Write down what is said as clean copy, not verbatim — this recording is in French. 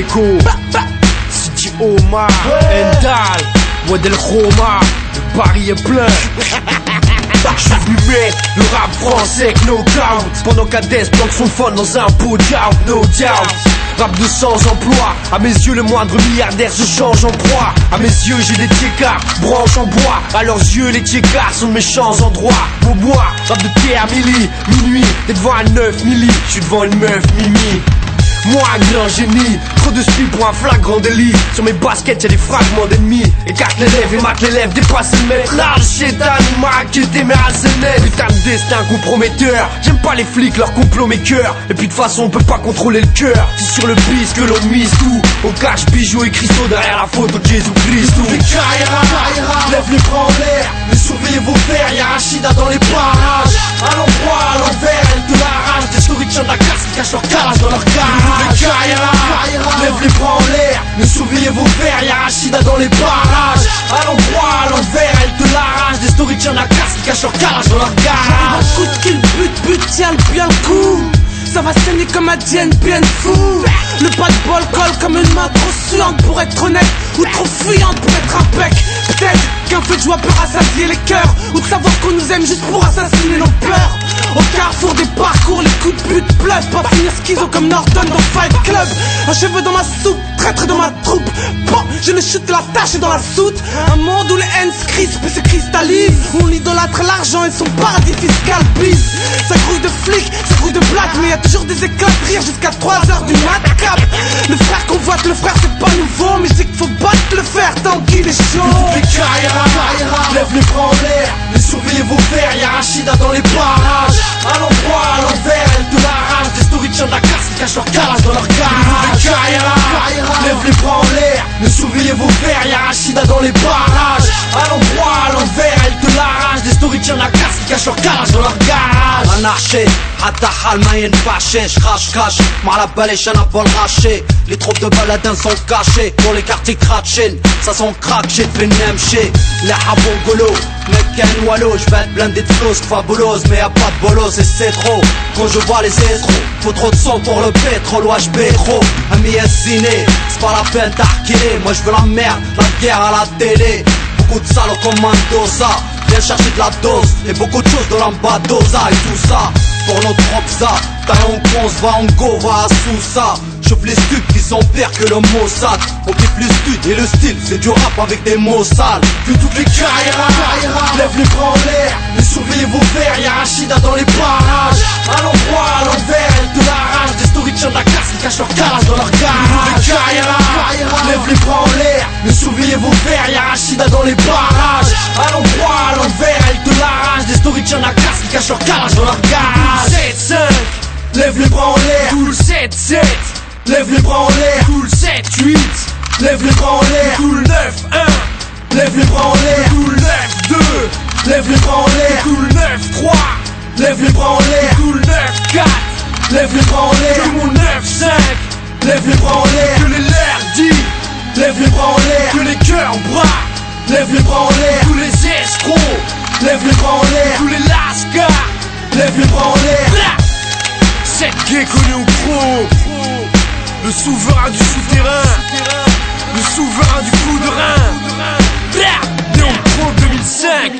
Gecko, Sidi Omar, Endal, Wad El Roma, le Paris est plein. J'suis venu mettre le rap français avec no doubt. Pendant qu'Hadès planque son fun dans un pot de yaourt, no doubt. Rap de sans emploi, à mes yeux le moindre milliardaire se change en proie. À mes yeux j'ai des tiecards, branches en bois. À leurs yeux les tiecards sont de méchants endroits. Beaubois, rap de Pierre Milly, minuit, t'es devant un 9 milli, j'suis devant une meuf Mimi. Moi, grand génie, trop de speed pour un flagrant délit. Sur mes baskets y'a des fragments d'ennemis. Écarte l'élève et mate l'élève, dépasse le maître. Là, le chétan, il m'a raquetté, mais à Zenet. Putain de destin comprometteur. J'aime pas les flics, leur complot mes cœurs. Et puis de toute façon, on peut pas contrôler le cœur. C'est sur le bis que l'on mise tout. On cache bijoux et cristaux derrière la photo de Jésus-Christ. Tout les Kaira, lève les bras en l'air. Mais surveillez vos pères, y'a Rachida dans les parages. À l'endroit, à l'envers, elle te l'arrache. Des stories de chien de la casse qui cachent leur calage dans leur garage. Les Kaira, lève les bras en l'air. Mais surveillez vos pères, y'a Rachida dans les parages. À l'endroit, à l'envers, elle te l'arrache. Des stories de chien de la casse qui cachent leur calage dans leur garage. Un coup de kill, but, tiens bien le coup. Ça va saigner comme un Dien bien fou. Le pas de bol colle comme une main trop suante pour être honnête, ou trop fuyante pour être impec. Peut-être qu'un feu de joie peut rassasier les cœurs, ou de savoir qu'on nous aime juste pour assassiner nos peurs. Au carrefour des parcours, les coups de but pleuvent. Pas finir schizo comme Norton dans Fight Club. Un cheveu dans ma soupe, traître dans ma troupe. Bon, je le chute la tâche dans la soute. Un monde où les haines se crispent et se cristallisent, où on idolâtre l'argent et son paradis fiscal bise. Ça grouille de flics, ça grouille de blagues, mais y a toujours des éclats de rire jusqu'à 3h du mat cap. Le frère convoite le frère, c'est pas nouveau, mais je dis qu'il faut battre le fer tant qu'il est chaud. Les Kaira, lève les bras en l'air. Mais surveillez vos pères, y'a Rachida dans les parages. À l'endroit, à l'envers, elle te l'arrache. Des stories de chiens de la casse qui cachent leur calage dans leur garage. Les Kaira, lève les bras en l'air. Mais surveillez vos pères, y'a Rachida dans les parages. À l'endroit, à l'envers, elle te l'arrache. Des stories de chiens de la casse qui cachent leur calage dans leur garage. انحشي حتى حال ما ينفعش كاش مع la balèche انا بالغاشي. Les troupes de baladins sont cachés pour les quartiers cratchins. Ça sent crack shit في النمشي. Les حبوا نقولوا ما كان والو. J'vais être blindé de flows fabulos, mais y'a pas de bolos et c'est trop. Quand je vois les escrocs, faut trop de sang pour le pétrole. Ouais j'paie trop, amis ziné. C'est pas la peine d'arquiller. Moi j'veux la merde, la guerre à la télé. Beaucoup de salauds comme Mendoza. Viens chercher de la dose et beaucoup de choses de l'ambadosa et tout ça. Pour notre roxa, taille en bronze, va en go, va à Sousa. Chauffe les stups qui sont pires que le Mossad. On kiffe le stud et le style, c'est du rap avec des mots sales. Que toutes les Kaira, lève les bras en l'air. Mais surveillez vos pères, y'a Rachida dans les parages. À l'endroit, à l'envers, elle te l'arrache. Des stories de chiens de la casse qui cachent leur calage dans leur garage. Les Kaira, lève les bras en l'air. Mais surveillez vos pères, y'a Rachida dans les parages. À l'endroit, à l'envers, elle te l'arrache. Des stories de chiens de la casse qui cachent leur calage dans leur garage. 7-5, lève les bras en l'air. cool 7-7, Lève les bras en l'air. cool 7-8, Lève les bras en l'air. cool 9-1, Lève les bras en l'air. cool 9-2, Lève les bras en l'air. cool 9-3, Lève les bras en l'air. cool 9-4, Lève les bras en l'air. que mon 9-5, Lève les bras en l'air. que les lerdis, Lève les bras en l'air. que les cœurs bras, Lève les bras en l'air. tous les escrocs, Lève les bras en l'air. tous les lascars. Lève les bras en l'air. Cette Gecko au pro, le souverain du souterrain, le souverain du coup de rein. Néon Pro 2005.